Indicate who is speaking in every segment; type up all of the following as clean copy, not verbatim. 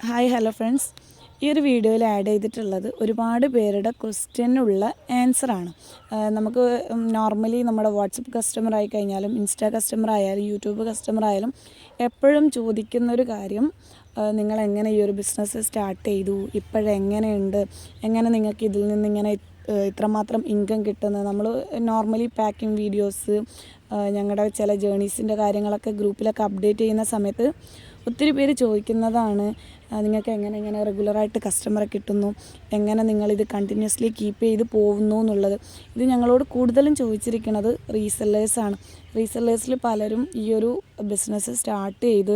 Speaker 1: Hi hello friends, ഈ ഒരു വീഡിയോയിൽ ആഡ് ചെയ്തിട്ടുള്ളത് ഒരുപാട് പേരുടെ ക്വസ്റ്റ്യനുള്ള ആൻസറാണ്. നമുക്ക് നോർമലി നമ്മുടെ വാട്സപ്പ് കസ്റ്റമർ ആയി കഴിഞ്ഞാലും ഇൻസ്റ്റാ കസ്റ്റമർ ആയാലും യൂട്യൂബ് കസ്റ്റമർ ആയാലും എപ്പോഴും ചോദിക്കുന്നൊരു കാര്യം, നിങ്ങളെങ്ങനെ ഈ ഒരു ബിസിനസ് സ്റ്റാർട്ട് ചെയ്തു, ഇപ്പോഴെങ്ങനെയുണ്ട്, എങ്ങനെ നിങ്ങൾക്ക് ഇതിൽ നിന്നിങ്ങനെ ഇത്രമാത്രം ഇൻകം കിട്ടുന്നത്. നമ്മൾ നോർമലി പാക്കിംഗ് വീഡിയോസ്, ഞങ്ങളുടെ ചില ജേണീസിൻ്റെ കാര്യങ്ങളൊക്കെ ഗ്രൂപ്പിലൊക്കെ അപ്ഡേറ്റ് ചെയ്യുന്ന സമയത്ത് ഒത്തിരി പേര് ചോദിക്കുന്നതാണ്, നിങ്ങൾക്ക് എങ്ങനെ റെഗുലറായിട്ട് കസ്റ്റമറെ കിട്ടുന്നു, എങ്ങനെ നിങ്ങളിത് കണ്ടിന്യൂസ്ലി കീപ്പ് ചെയ്ത് പോകുന്നു എന്നുള്ളത്. ഇത് ഞങ്ങളോട് കൂടുതലും ചോദിച്ചിരിക്കുന്നത് റീസെല്ലേഴ്സാണ്. റീസെല്ലേഴ്സിൽ പലരും ഈ ഒരു ബിസിനസ് സ്റ്റാർട്ട് ചെയ്ത്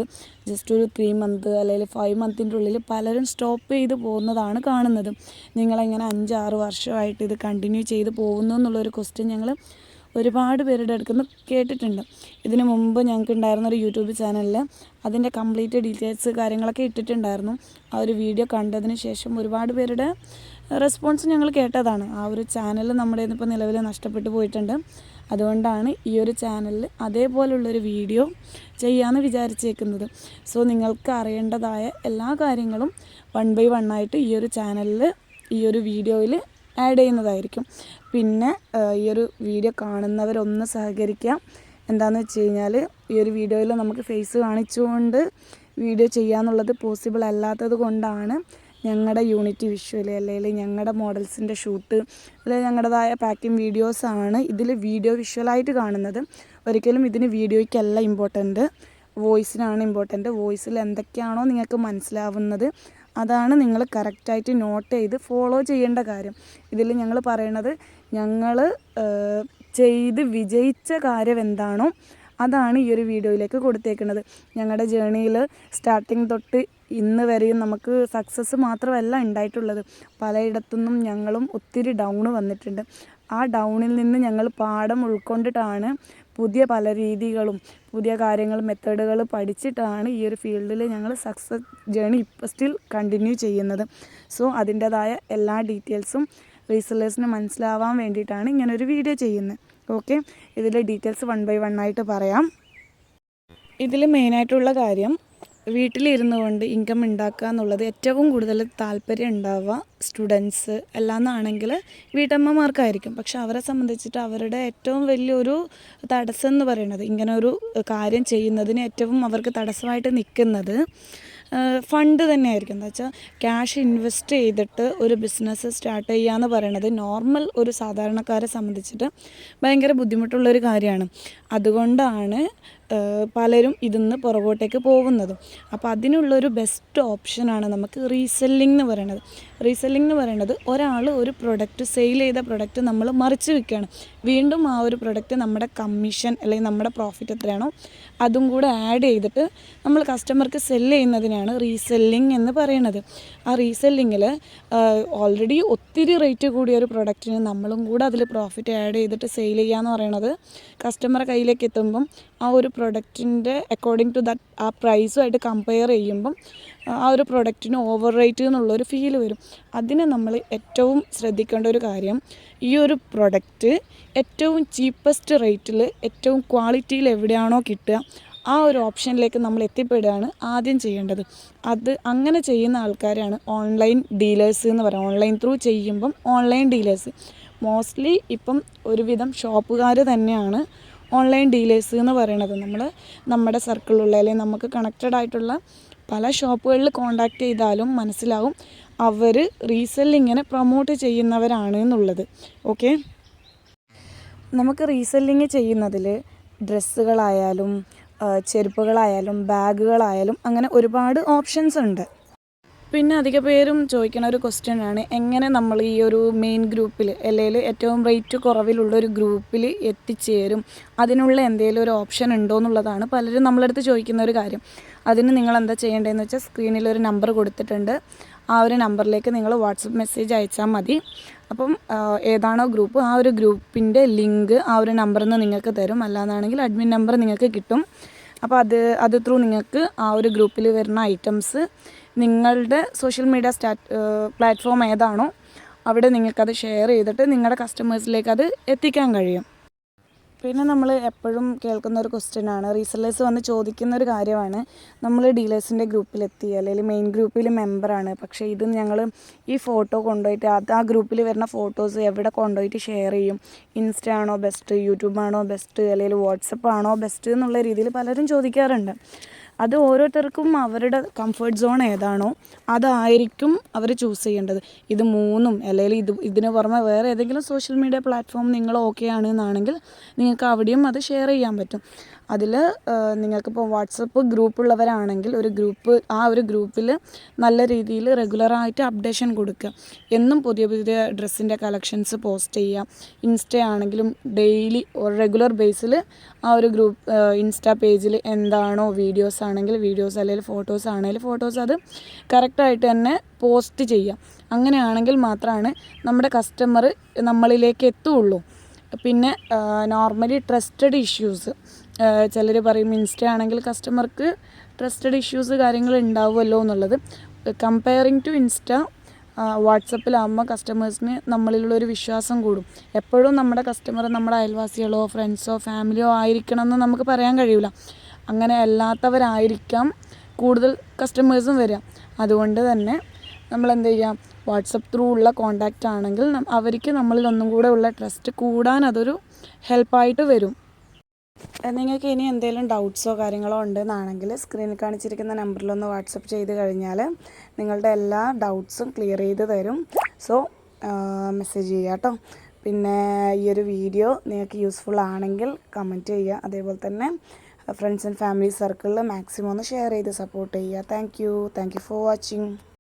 Speaker 1: ജസ്റ്റ് ഒരു 3 മന്ത് അല്ലെങ്കിൽ 5 മന്തിൻ്റെ ഉള്ളിൽ പലരും സ്റ്റോപ്പ് ചെയ്ത് പോകുന്നതാണ് കാണുന്നത്. നിങ്ങളെങ്ങനെ 5-6 വർഷമായിട്ട് ഇത് കണ്ടിന്യൂ ചെയ്ത് പോകുന്നു എന്നുള്ളൊരു ക്വസ്റ്റ്യൻ ഞങ്ങൾ ഒരുപാട് പേരുടെ അടുത്തുനിന്ന് കേട്ടിട്ടുണ്ട്. ഇതിനു മുമ്പ് ഞങ്ങൾക്ക് ഉണ്ടായിരുന്നൊരു യൂട്യൂബ് ചാനലിൽ അതിൻ്റെ കംപ്ലീറ്റ് ഡീറ്റെയിൽസ് കാര്യങ്ങളൊക്കെ ഇട്ടിട്ടുണ്ടായിരുന്നു. ആ ഒരു വീഡിയോ കണ്ടതിന് ശേഷം ഒരുപാട് പേരുടെ റെസ്പോൺസ് ഞങ്ങൾ കേട്ടതാണ്. ആ ഒരു ചാനൽ നമ്മുടെ ഇപ്പോൾ നിലവിൽ നഷ്ടപ്പെട്ടു പോയിട്ടുണ്ട്. അതുകൊണ്ടാണ് ഈ ഒരു ചാനലിൽ അതേപോലുള്ളൊരു വീഡിയോ ചെയ്യാമെന്ന് വിചാരിച്ചേക്കുന്നത്. സോ നിങ്ങൾക്ക് അറിയേണ്ടതായ എല്ലാ കാര്യങ്ങളും 1 by 1 ആയിട്ട് ഈ ഒരു ചാനലിൽ ഈ ഒരു വീഡിയോയിൽ ആഡ് ചെയ്യുന്നതായിരിക്കും. പിന്നെ ഈ ഒരു വീഡിയോ കാണുന്നവരൊന്ന് സഹകരിക്കാം. എന്താണെന്ന് വെച്ച് കഴിഞ്ഞാൽ ഈ ഒരു വീഡിയോയിൽ നമുക്ക് ഫേസ് കാണിച്ചുകൊണ്ട് വീഡിയോ ചെയ്യാന്നുള്ളത് പോസിബിൾ അല്ലാത്തത് കൊണ്ടാണ് ഞങ്ങളുടെ യൂണിറ്റി വിഷ്വൽ അല്ലെങ്കിൽ ഞങ്ങളുടെ മോഡൽസിൻ്റെ ഷൂട്ട് അല്ലെങ്കിൽ ഞങ്ങളുടേതായ പാക്കിംഗ് വീഡിയോസാണ് ഇതിൽ വീഡിയോ വിഷ്വലായിട്ട് കാണുന്നത്. ഒരിക്കലും ഇതിന് വീഡിയോയ്ക്കല്ല ഇമ്പോർട്ടൻറ്റ്, വോയിസിനാണ് ഇമ്പോർട്ടൻറ്റ്. വോയിസിൽ എന്തൊക്കെയാണോ നിങ്ങൾക്ക് മനസ്സിലാവുന്നത് അതാണ് നിങ്ങൾ കറക്റ്റായിട്ട് നോട്ട് ചെയ്ത് ഫോളോ ചെയ്യേണ്ട കാര്യം. ഇതിൽ ഞങ്ങൾ പറയണത്, ഞങ്ങൾ ചെയ്ത് വിജയിച്ച കാര്യം എന്താണോ അതാണ് ഈ ഒരു വീഡിയോയിലേക്ക് കൊടുത്തേക്കുന്നത്. ഞങ്ങളുടെ ജേണിയിൽ സ്റ്റാർട്ടിങ് തൊട്ട് ഇന്ന് വരെയും നമുക്ക് സക്സസ് മാത്രമല്ല ഉണ്ടായിട്ടുള്ളത്. പലയിടത്തുനിന്നും ഞങ്ങളും ഒത്തിരി ഡൗൺ വന്നിട്ടുണ്ട്. ആ ഡൗണിൽ നിന്ന് ഞങ്ങൾ പാഠം ഉൾക്കൊണ്ടിട്ടാണ് പുതിയ പല രീതികളും പുതിയ കാര്യങ്ങളും മെത്തേഡുകൾ പഠിച്ചിട്ടാണ് ഈ ഒരു ഫീൽഡിൽ ഞങ്ങൾ സക്സസ് ജേണി ഇപ്പോൾ സ്റ്റിൽ കണ്ടിന്യൂ ചെയ്യുന്നത്. സോ അതിൻ്റേതായ എല്ലാ ഡീറ്റെയിൽസും റീസെല്ലേഴ്സിന് മനസ്സിലാവാൻ വേണ്ടിയിട്ടാണ് ഇങ്ങനൊരു വീഡിയോ ചെയ്യുന്നത്. ഓക്കെ, ഇതിലെ ഡീറ്റെയിൽസ് 1 by 1 ആയിട്ട് പറയാം. ഇതിൽ മെയിനായിട്ടുള്ള കാര്യം, വീട്ടിലിരുന്നു കൊണ്ട് ഇൻകം ഉണ്ടാക്കുക എന്നുള്ളത് ഏറ്റവും കൂടുതൽ താല്പര്യം ഉണ്ടാവുക സ്റ്റുഡൻസ് എല്ലാന്നാണെങ്കിൽ വീട്ടമ്മമാർക്കായിരിക്കും. പക്ഷെ അവരെ സംബന്ധിച്ചിട്ട് അവരുടെ ഏറ്റവും വലിയൊരു തടസ്സം എന്ന് പറയുന്നത്, ഇങ്ങനെ ഒരു കാര്യം ചെയ്യുന്നതിന് ഏറ്റവും അവർക്ക് തടസ്സമായിട്ട് നിൽക്കുന്നത് ഫണ്ട് തന്നെയായിരിക്കും. എന്താ വെച്ചാൽ ക്യാഷ് ഇൻവെസ്റ്റ് ചെയ്തിട്ട് ഒരു ബിസിനസ് സ്റ്റാർട്ട് ചെയ്യുക എന്ന് പറയുന്നത് നോർമൽ ഒരു സാധാരണക്കാരെ സംബന്ധിച്ചിട്ട് ഭയങ്കര ബുദ്ധിമുട്ടുള്ളൊരു കാര്യമാണ്. അതുകൊണ്ടാണ് പലരും ഇതിന്ന് പുറകോട്ടേക്ക് പോകുന്നതും. അപ്പോൾ അതിനുള്ളൊരു ബെസ്റ്റ് ഓപ്ഷനാണ് നമുക്ക് റീസെല്ലിംഗ് എന്ന് പറയുന്നത്. റീസെല്ലിംഗ് എന്ന് പറയുന്നത്, ഒരാൾ ഒരു പ്രൊഡക്റ്റ് സെയിൽ ചെയ്ത പ്രൊഡക്റ്റ് നമ്മൾ മറിച്ച് വിൽക്കുകയാണ്. വീണ്ടും ആ ഒരു പ്രൊഡക്റ്റ് നമ്മുടെ കമ്മീഷൻ അല്ലെങ്കിൽ നമ്മുടെ പ്രോഫിറ്റ് എത്രയാണോ അതും കൂടെ ആഡ് ചെയ്തിട്ട് നമ്മൾ കസ്റ്റമർക്ക് സെല്ല് ചെയ്യുന്നതിനാണ് റീസെല്ലിംഗ് എന്ന് പറയുന്നത്. ആ റീസെല്ലിങ്ങിൽ ഓൾറെഡി ഒത്തിരി റേറ്റ് കൂടിയ ഒരു പ്രൊഡക്റ്റിന് നമ്മളും കൂടെ അതിൽ പ്രോഫിറ്റ് ആഡ് ചെയ്തിട്ട് സെയിൽ ചെയ്യുക എന്ന് പറയുന്നത്, കസ്റ്റമറെ കയ്യിലേക്ക് എത്തുമ്പം ആ ഒരു പ്രൊഡക്റ്റിൻ്റെ അക്കോർഡിംഗ് ടു ദാറ്റ് ആ പ്രൈസുമായിട്ട് കമ്പയർ ചെയ്യുമ്പം ആ ഒരു പ്രൊഡക്റ്റിന് ഓവർ റേറ്റ് എന്നുള്ളൊരു ഫീൽ വരും. അതിന് നമ്മൾ ഏറ്റവും ശ്രദ്ധിക്കേണ്ട ഒരു കാര്യം, ഈ ഒരു പ്രൊഡക്റ്റ് ഏറ്റവും ചീപ്പസ്റ്റ് റേറ്റിൽ ഏറ്റവും ക്വാളിറ്റിയിൽ എവിടെയാണോ കിട്ടുക ആ ഒരു ഓപ്ഷനിലേക്ക് നമ്മൾ എത്തിപ്പെടുകയാണ് ആദ്യം ചെയ്യേണ്ടത്. അത് അങ്ങനെ ചെയ്യുന്ന ആൾക്കാരാണ് ഓൺലൈൻ ഡീലേഴ്സ് എന്ന് പറയുന്നത്. ഓൺലൈൻ ത്രൂ ചെയ്യുമ്പം ഓൺലൈൻ ഡീലേഴ്സ് മോസ്റ്റ്ലി ഇപ്പം ഒരുവിധം ഷോപ്പുകാർ തന്നെയാണ് ഓൺലൈൻ ഡീലേഴ്സ് എന്ന് പറയുന്നത്. നമ്മുടെ സർക്കിളിലുള്ള അല്ലെങ്കിൽ നമുക്ക് കണക്റ്റഡ് ആയിട്ടുള്ള പല ഷോപ്പുകളിൽ കോൺടാക്റ്റ് ചെയ്താലും മനസ്സിലാവും അവർ റീസെല്ലിങ്ങിനെ പ്രൊമോട്ട് ചെയ്യുന്നവരാണ് എന്നുള്ളത്. ഓക്കെ, നമുക്ക് റീസെല്ലിങ് ചെയ്യുന്നതിൽ ഡ്രസ്സുകളായാലും ചെരുപ്പുകളായാലും ബാഗുകളായാലും അങ്ങനെ ഒരുപാട് ഓപ്ഷൻസ് ഉണ്ട്. പിന്നെ അധിക പേരും ചോദിക്കുന്ന ഒരു ക്വസ്റ്റ്യനാണ്, എങ്ങനെ നമ്മൾ ഈ ഒരു മെയിൻ ഗ്രൂപ്പിൽ അല്ലെങ്കിൽ ഏറ്റവും റേറ്റ് കുറവിലുള്ളൊരു ഗ്രൂപ്പിൽ എത്തിച്ചേരും, അതിനുള്ള എന്തെങ്കിലും ഒരു ഓപ്ഷൻ ഉണ്ടോ എന്നുള്ളതാണ് പലരും നമ്മളടുത്ത് ചോദിക്കുന്ന ഒരു കാര്യം. അതിന് നിങ്ങൾ എന്താ ചെയ്യേണ്ടതെന്ന് വെച്ചാൽ, സ്ക്രീനിലൊരു നമ്പർ കൊടുത്തിട്ടുണ്ട്. ആ ഒരു നമ്പറിലേക്ക് നിങ്ങൾ വാട്സപ്പ് മെസ്സേജ് അയച്ചാൽ മതി. അപ്പം ഏതാണോ ഗ്രൂപ്പ് ആ ഒരു ഗ്രൂപ്പിൻ്റെ ലിങ്ക് ആ ഒരു നമ്പറിൽ നിന്ന് നിങ്ങൾക്ക് തരും. അല്ലാന്നാണെങ്കിൽ അഡ്മിൻ നമ്പർ നിങ്ങൾക്ക് കിട്ടും. അപ്പോൾ അത് ത്രൂ നിങ്ങൾക്ക് ആ ഒരു ഗ്രൂപ്പിൽ വരുന്ന ഐറ്റംസ് നിങ്ങളുടെ സോഷ്യൽ മീഡിയ പ്ലാറ്റ്ഫോം ഏതാണോ അവിടെ നിങ്ങൾക്കത് ഷെയർ ചെയ്തിട്ട് നിങ്ങളുടെ കസ്റ്റമേഴ്സിലേക്ക് അത് എത്തിക്കാൻ കഴിയും. പിന്നെ നമ്മൾ എപ്പോഴും കേൾക്കുന്ന ഒരു ക്വസ്റ്റ്യനാണ്, റീസെല്ലേഴ്സ് വന്ന് ചോദിക്കുന്ന ഒരു കാര്യമാണ്. നമ്മൾ ഡീലേഴ്സിൻ്റെ ഗ്രൂപ്പിലെത്തി, അല്ലെങ്കിൽ മെയിൻ ഗ്രൂപ്പിൽ മെമ്പറാണ്, പക്ഷേ ഇത് ഞങ്ങൾ ഈ ഫോട്ടോ കൊണ്ടുപോയിട്ട് ആ ഗ്രൂപ്പിൽ വരുന്ന ഫോട്ടോസ് എവിടെ കൊണ്ടുപോയിട്ട് ഷെയർ ചെയ്യും? ഇൻസ്റ്റ ആണോ ബെസ്റ്റ്, യൂട്യൂബാണോ ബെസ്റ്റ്, അല്ലെങ്കിൽ വാട്സപ്പ് ആണോ ബെസ്റ്റ് എന്നുള്ള രീതിയിൽ പലരും ചോദിക്കാറുണ്ട്. അത് ഓരോരുത്തർക്കും അവരുടെ കംഫർട്ട് സോൺ ഏതാണോ അതായിരിക്കും അവർ ചൂസ് ചെയ്യേണ്ടത്. ഇത് മൂന്നും അല്ലെങ്കിൽ ഇതിന് പുറമെ വേറെ ഏതെങ്കിലും സോഷ്യൽ മീഡിയ പ്ലാറ്റ്ഫോം നിങ്ങൾ ഓക്കെ ആണെന്നാണെങ്കിൽ നിങ്ങൾക്ക് അവിടെയും അത് ഷെയർ ചെയ്യാൻ പറ്റും. അതിൽ നിങ്ങൾക്കിപ്പോൾ വാട്സപ്പ് ഗ്രൂപ്പുള്ളവരാണെങ്കിൽ ആ ഒരു ഗ്രൂപ്പിൽ നല്ല രീതിയിൽ റെഗുലറായിട്ട് അപ്ഡേഷൻ കൊടുക്കുക. എന്നും പുതിയ പുതിയ ഡ്രസ്സിൻ്റെ കളക്ഷൻസ് പോസ്റ്റ് ചെയ്യുക. ഇൻസ്റ്റ ആണെങ്കിലും ഡെയിലി റെഗുലർ ബേസിൽ ആ ഒരു ഇൻസ്റ്റാ പേജിൽ എന്താണോ വീഡിയോസ് ആണെങ്കിൽ വീഡിയോസ്, അല്ലെങ്കിൽ ഫോട്ടോസ് ആണെങ്കിൽ ഫോട്ടോസ് അത് കറക്റ്റായിട്ട് തന്നെ പോസ്റ്റ് ചെയ്യുക. അങ്ങനെയാണെങ്കിൽ മാത്രമാണ് നമ്മുടെ കസ്റ്റമർ നമ്മളിലേക്ക് എത്തുകയുള്ളൂ. പിന്നെ നോർമലി ട്രസ്റ്റഡ് ഇഷ്യൂസ്, ചിലർ പറയും ഇൻസ്റ്റ ആണെങ്കിൽ കസ്റ്റമർക്ക് ട്രസ്റ്റഡ് ഇഷ്യൂസ് കാര്യങ്ങൾ ഉണ്ടാവുമല്ലോ എന്നുള്ളത്. കമ്പയറിങ് ടു ഇൻസ്റ്റ, വാട്സപ്പിലാകുമ്പോൾ കസ്റ്റമേഴ്സിന് നമ്മളിലുള്ളൊരു വിശ്വാസം കൂടും. എപ്പോഴും നമ്മുടെ കസ്റ്റമർ നമ്മുടെ അയൽവാസികളോ ഫ്രണ്ട്സോ ഫാമിലിയോ ആയിരിക്കണം എന്ന് നമുക്ക് പറയാൻ കഴിയില്ല. അങ്ങനെ അല്ലാത്തവരായിരിക്കാം കൂടുതൽ കസ്റ്റമേഴ്സും വരിക. അതുകൊണ്ട് തന്നെ നമ്മൾ എന്ത് ചെയ്യാം, വാട്സപ്പ് ത്രൂ ഉള്ള കോണ്ടാക്റ്റ് ആണെങ്കിൽ അവർക്ക് നമ്മളിൽ ഒന്നും കൂടെ ഉള്ള ട്രസ്റ്റ് കൂടാൻ അതൊരു ഹെൽപ്പായിട്ട് വരും. നിങ്ങൾക്ക് ഇനി എന്തെങ്കിലും ഡൗട്ട്സോ കാര്യങ്ങളോ ഉണ്ടെന്നാണെങ്കിൽ സ്ക്രീനിൽ കാണിച്ചിരിക്കുന്ന നമ്പറിലൊന്ന് വാട്സപ്പ് ചെയ്ത് കഴിഞ്ഞാൽ നിങ്ങളുടെ എല്ലാ ഡൗട്ട്സും ക്ലിയർ ചെയ്ത് തരും. സോ മെസ്സേജ് ചെയ്യുക കേട്ടോ. പിന്നെ ഈ ഒരു വീഡിയോ നിങ്ങൾക്ക് യൂസ്ഫുൾ ആണെങ്കിൽ കമൻറ്റ് ചെയ്യുക. അതേപോലെ തന്നെ ഫ്രണ്ട്സ് ആൻഡ് ഫാമിലി സർക്കിളിൽ മാക്സിമം ഒന്ന് ഷെയർ ചെയ്ത് സപ്പോർട്ട് ചെയ്യുക. Thank you for watching.